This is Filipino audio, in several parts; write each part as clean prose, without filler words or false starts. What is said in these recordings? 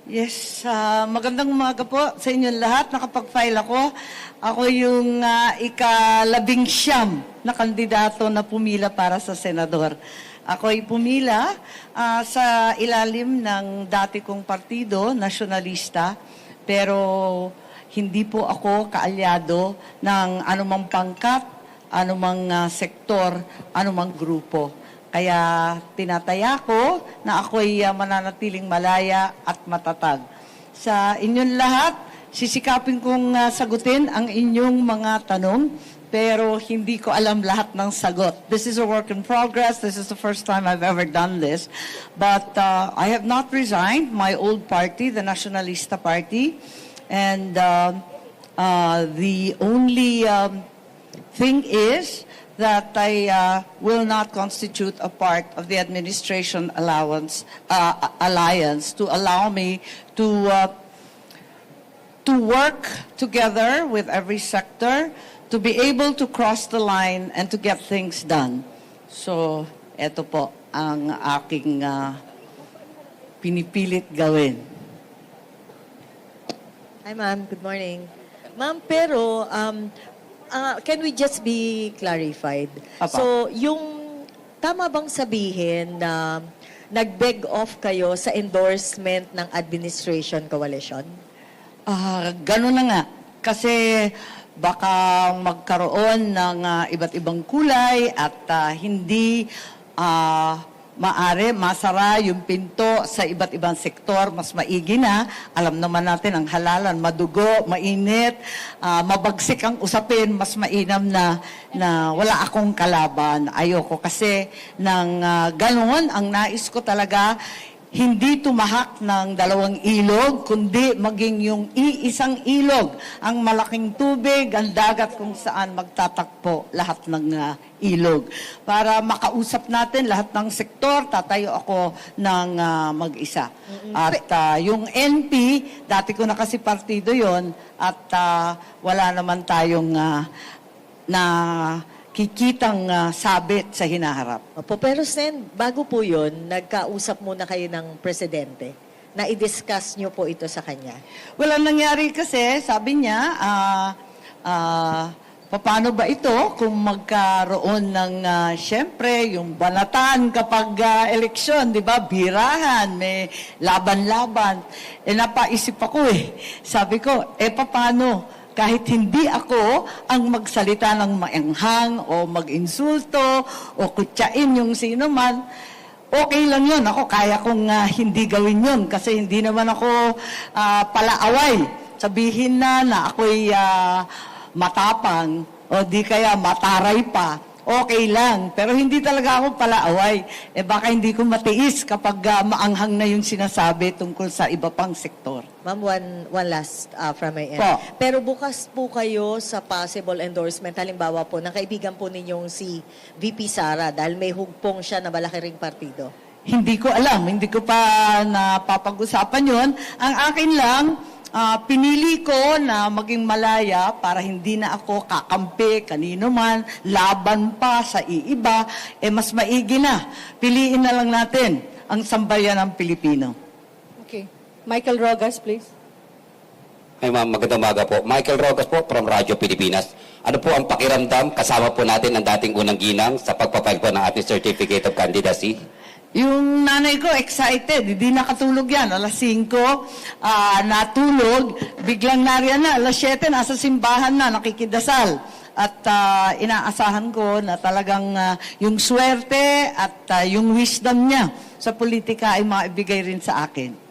Yes, magandang umaga po sa inyong lahat. Nakapag-file ako. Ako yung ika-19 na kandidato na pumila para sa senador. Ako ay pumila sa ilalim ng dati kong partido, nasyonalista, pero hindi po ako kaalyado ng anumang pangkat, anumang sektor, anumang grupo. Kaya tinataya ko na ako'y mananatiling malaya at matatag. Sa inyong lahat, sisikapin kong sagutin ang inyong mga tanong, pero hindi ko alam lahat ng sagot. This is a work in progress. This is the first time I've ever done this. But I have not resigned my old party, the Nacionalista Party. And the only thing is that I will not constitute a part of the administration alliance to allow me to work together with every sector to be able to cross the line and to get things done. So, eto po ang aking pinipilit gawin. Hi, ma'am. Good morning. Ma'am, pero can we just be clarified? Apa. So, yung tama bang sabihin na nag-beg off kayo sa endorsement ng administration coalition? Ganun na nga. Kasi baka magkaroon ng iba't ibang kulay at hindi masara yung pinto sa iba't ibang sektor, mas maigi na. Alam naman natin ang halalan, madugo, mainit, mabagsik ang usapin, mas mainam na wala akong kalaban. Ayoko kasi ng ganoon, ang nais ko talaga, hindi tumahak ng dalawang ilog, kundi maging yung iisang ilog, ang malaking tubig, ang dagat kung saan magtatakpo lahat ng ilog. Para makausap natin lahat ng sektor, tatayo ako ng mag-isa. At yung NP, dati ko na kasi partido yon at wala naman tayong kikitang sabit sa hinaharap. Opo, pero Sen, bago po yun, nagkausap muna kayo ng presidente na i-discuss nyo po ito sa kanya. Wala nangyari kasi, sabi niya, paano ba ito kung magkaroon ng, syempre, yung banatan kapag eleksyon, di ba? Birahan, may laban-laban. Napaisip ako Sabi ko, paano? Kahit hindi ako ang magsalita ng maanghang o mag-insulto o kutsain yung sino man, okay lang yun. Ako, kaya kong hindi gawin yun kasi hindi naman ako palaaway. Sabihin na ako'y matapang o di kaya mataray pa. Okay lang. Pero hindi talaga ako palaaway. Baka hindi ko matiis kapag maanghang na yung sinasabi tungkol sa iba pang sektor. Ma'am, one last from my end. Po. Pero bukas po kayo sa possible endorsement, halimbawa po, ng kaibigan po ninyong si VP Sara dahil may hugpong siya na malaki ring partido. Hindi ko alam. Hindi ko pa napapag-usapan yun. Ang akin lang, pinili ko na maging malaya para hindi na ako kakampi kanino man, laban pa sa iiba, mas maigi na. Piliin na lang natin ang sambayan ng Pilipino. Okay. Michael Rogas, please. Ay ma'am, magandang umaga po. Michael Rogas po from Radyo Pilipinas. Ano po ang pakiramdam? Kasama po natin ang dating unang ginang sa pagpapile po ng ating Certificate of Candidacy. Yung nanay ko, excited. Hindi nakatulog yan. Alas 5, natulog. Biglang nariyan na. Alas 7, nasa simbahan na, nakikidasal. At inaasahan ko na talagang yung swerte at yung wisdom niya sa politika ay maibigay rin sa akin.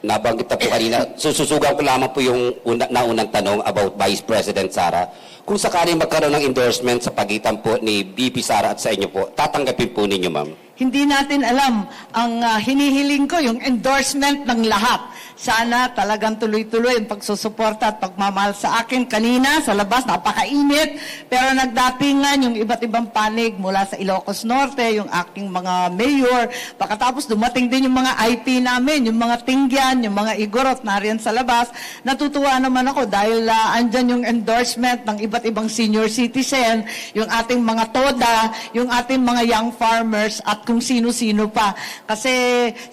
Nabanggit na po kanina, sususugan ko lamang po yung naunang tanong about Vice President Sara. Kung sakaling magkaroon ng endorsement sa pagitan po ni VP Sara at sa inyo po, tatanggapin po ninyo, ma'am? Hindi natin alam. Ang hinihiling ko, yung endorsement ng lahat. Sana talagang tuloy-tuloy ang pagsusuporta at pagmamahal sa akin. Kanina sa labas, napakainit, pero nagdatingan yung iba't ibang panig mula sa Ilocos Norte, yung aking mga mayor. Pagkatapos dumating din yung mga IP namin, yung mga Tingyan, yung mga Igorot nariyan sa labas. Natutuwa naman ako dahil andyan yung endorsement ng iba't ibang senior citizen, yung ating mga TODA, yung ating mga young farmers at kung sino-sino pa. Kasi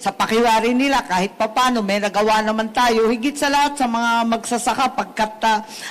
sa pakiwari nila, kahit papano, may nagawa naman tayo. Higit sa lahat sa mga magsasaka pagkat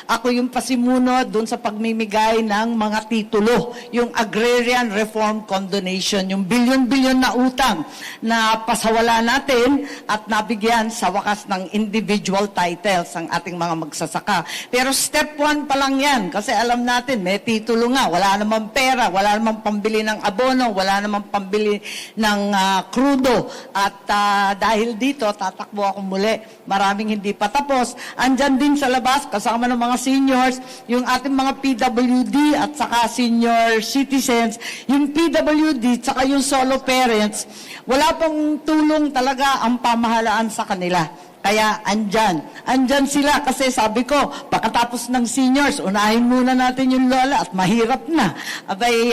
ako yung pasimuno doon sa pagmimigay ng mga titulo. Yung Agrarian Reform Condonation, yung bilyon-bilyon na utang na pasawala natin at nabigyan sa wakas ng individual titles ang ating mga magsasaka. Pero step 1 pa lang yan kasi alam natin, may titulo nga. Wala namang pera, wala namang pambili ng abono, wala namang pambili ng krudo. At dahil dito, tatakbo ako muli. Maraming hindi pa tapos. Andyan din sa labas, kasama ng mga seniors, yung ating mga PWD at saka senior citizens. Yung PWD at saka yung solo parents, wala pong tulong talaga ang pamahalaan sa kanila. Kaya andyan sila kasi sabi ko, pagkatapos ng seniors, unahin muna natin yung lola at mahirap na. Abay,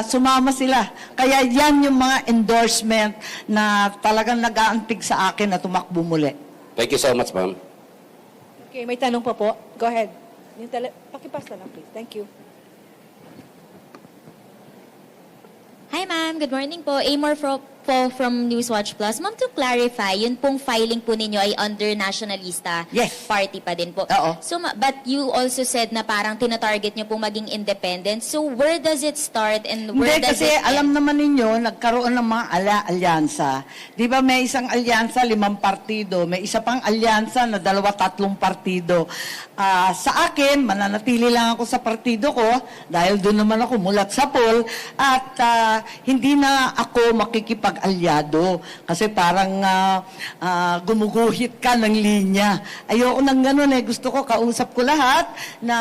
sumama sila. Kaya yan yung mga endorsement na talagang nag-aantig sa akin na tumakbo muli. Thank you so much, ma'am. Okay, may tanong pa po. Go ahead. Pakipas na lang, please. Thank you. Hi ma'am, good morning po. Amor from Newswatch Plus. Ma'am, to clarify, yun pong filing po ninyo ay under nationalista Yes. party pa din po. Oo. So, but you also said na parang tinatarget nyo pong maging independent. So, where does it start and where Hindi, does kasi it end? alam naman ninyo, nagkaroon ng mga alyansa. Di ba may isang alyansa, 5 partido. May isa pang alyansa na 2-3 partido. Sa akin, mananatili lang ako sa partido ko dahil doon naman ako mulat sa poll at hindi na ako makikipag-alyado kasi parang gumuguhit ka ng linya. Ayoko nang ganun eh. Gusto ko, kausap ko lahat na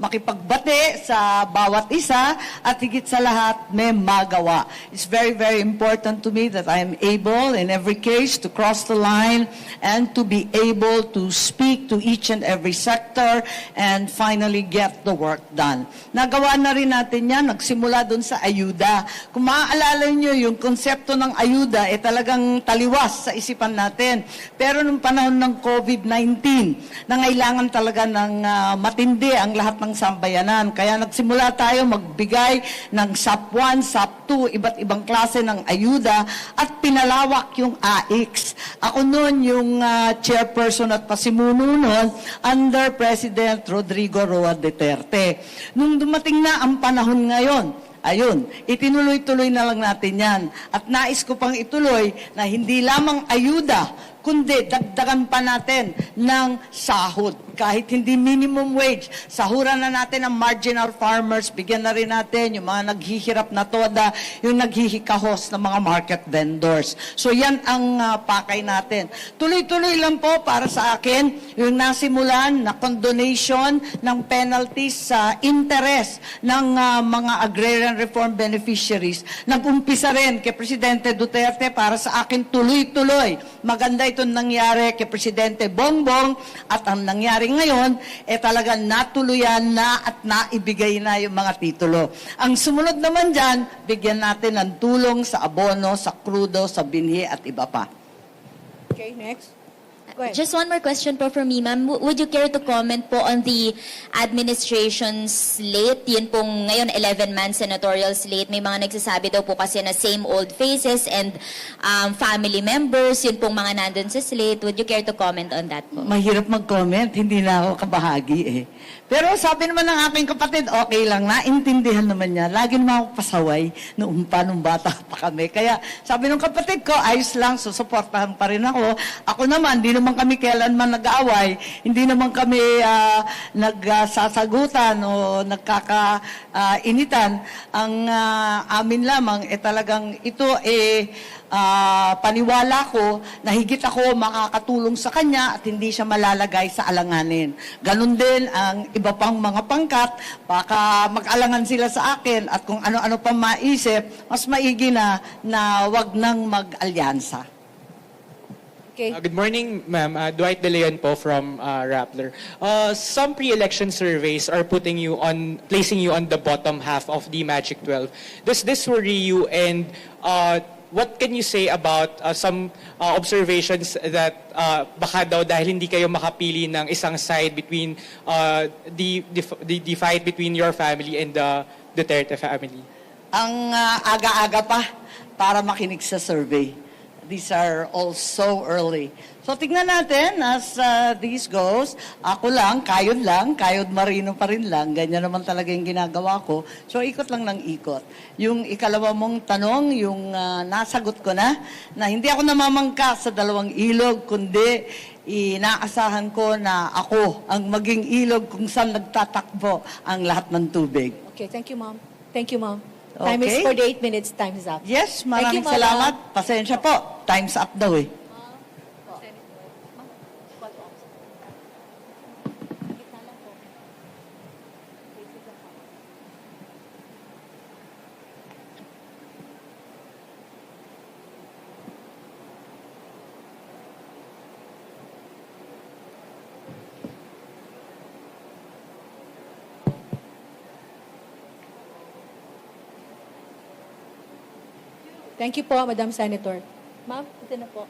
makipagbate sa bawat isa at higit sa lahat may magawa. It's very, very important to me that I am able in every case to cross the line and to be able to speak to each and every sector and finally get the work done. Nagawa na rin natin yan, nagsimula dun sa ayuda. Kung maaalala nyo, yung konsepto ng ayuda ay talagang taliwas sa isipan natin. Pero nung panahon ng COVID-19, nangailangan talaga ng matindi ang lahat ng sambayanan. Kaya nagsimula tayo magbigay ng SAP 1, SAP 2, iba't ibang klase ng ayuda at pinalawak yung AIX. Ako noon yung chairperson at pasimuno noon under President Rodrigo Roa Duterte. Nung dumating na ang panahon ngayon, ayun, itinuloy-tuloy na lang natin yan. At nais ko pang ituloy na hindi lamang ayuda, kundi dagdagan pa natin ng sahod. Kahit hindi minimum wage, sahuran na natin ang marginal farmers, bigyan na rin natin yung mga naghihirap na toda, yung naghihikahos ng mga market vendors. So yan ang pakay natin. Tuloy-tuloy lang po para sa akin, yung nasimulan na condonation ng penalties sa interest ng mga agrarian reform beneficiaries. Nag-umpisa rin kay Presidente Duterte para sa akin tuloy-tuloy. Maganda itong nangyari kay Presidente Bongbong at ang nangyari ngayon, talagang natuluyan na at naibigay na yung mga titulo. Ang sumunod naman dyan, bigyan natin ng tulong sa abono, sa krudo, sa binhi at iba pa. Okay, next. Go ahead. Just one more question po from me, ma'am. Would you care to comment po on the administration slate? Yun pong ngayon 11-man senatorial slate. May mga nagsasabi daw po kasi na same old faces and family members. Yun pong mga nandun sa slate. Would you care to comment on that po? Mahirap mag-comment, hindi na ako kabahagi eh. Pero sabi naman ng aking kapatid, okay lang, naintindihan naman niya. Lagi naman ako pasaway nung bata pa kami. Kaya sabi ng kapatid ko, ayos lang, susuportahan pa rin ako. Ako naman, hindi naman kami kailanman nag-aaway, hindi naman kami nagsasagutan o nagkakainitan. Ang amin lamang, talagang ito paniwala ko na higit ako makakatulong sa kanya at hindi siya malalagay sa alanganin. Ganon din ang iba pang mga pangkat, baka mag-alangan sila sa akin at kung ano-ano pa maisip, mas maigi na wag nang mag-alyansa. Okay. Good morning, ma'am. Dwight De Leon po from Rappler. Some pre-election surveys are placing you on the bottom half of the Magic 12. Does this worry you? And what can you say about some observations that baka daw dahil hindi kayo makapili ng isang side between the fight between your family and the Duterte family? Ang aga-aga pa para makinig sa survey. These are all so early. So tingnan natin as this goes. Ako lang, kayod marino pa rin lang. Ganyan naman talaga yung ginagawa ko. So ikot lang ng ikot. Yung ikalawa mong tanong, yung nasagot ko na hindi ako namamangka sa dalawang ilog, kundi inaasahan ko na ako ang maging ilog kung saan nagtatakbo ang lahat ng tubig. Okay, thank you, ma'am. Thank you, ma'am. Time is Okay. 48 minutes. Time is up. Yes, Thank you, maraming Madam. salamat. Pasensya po. Time's up daw eh. Thank you po, Madam Senator. Ma'am, ito na po.